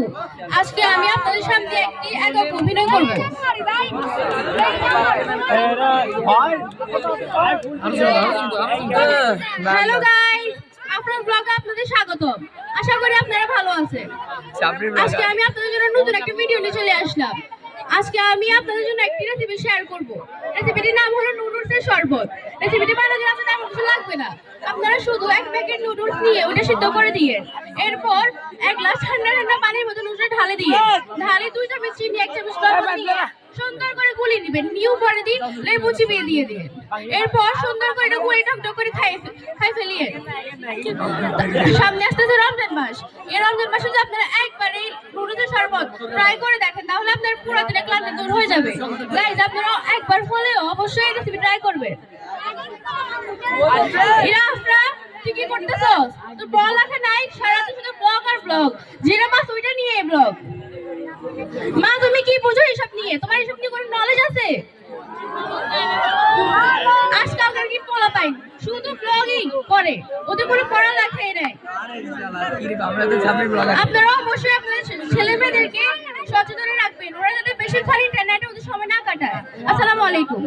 কিন্তু আজকে আমি আপনাদের সামনে একটি একক অভিনয় করব। হ্যালো গাইস, আপনার ব্লগে আপনাদের স্বাগতম। আশা করি আপনারা ভালো আছেন। আজকে আমি আপনাদের জন্য নতুন একটা ভিডিও নিয়ে চলে আসলাম। আজকে আমি আপনাদের জন্য একটি রেসিপি শেয়ার করব। রেসিপিটির নাম হলো নুডলসের শরবত। রেসিপিটি বানাতে আপনাদের তেমন কিছু লাগবে না। আপনারা শুধু এক প্যাকেট নুডলস নিয়ে ওটা সিদ্ধ করে দিয়ে, এরপর এক গ্লাস ঠান্ডা ঠান্ডা পানির মধ্যে নুডলসটা ঢালে দিয়ে, ঢালে 2 চামচ চিনি, 1 চামচ লবণ দিয়ে সুন্দর করে গুলিয়ে নেবেন। নিউ পরে দিয়ে লেবু চিবিয়ে দিয়ে দিন। এরপর সুন্দর করে এটা গুলিয়ে টকটক করে খাই ফেলিয়ে। সামনে আসতেছে রমজান মাস। এই রমজান মাসে যদি আপনারা একবার এই নুডলসের শরবত ট্রাই করে দেখেন, তাহলে আপনার পুরো দিনের ক্লান্তি দূর হয়ে যাবে। গাইস, আপনারা একবার হলেও অবশ্যই এই রেসিপি ট্রাই করবেন। ইরাফরা, তুই কি করতেছস? তোর পড়ালেখা নাই, সারাদিন শুধু ব্লগ আর ব্লগ। যেটা মাস ওইটা নিয়ে ব্লগ। মা, তুমি কি বুঝো এসব নিয়ে? তোমার এসব নিয়ে কোনো নলেজ আছে? আজকালকার কি পোলা পাই শুধু ব্লগিং করে, ওদের কোনো পড়ালেখাই নাই। আপনারা অবশ্যই আপনাদের ছেলে মেয়েদেরকে সচেতন রাখবেন, ওরা যাতে বেশিরভাগ ইন্টারনেটে ওদের সময় না কাটায়। আসসালামু আলাইকুম।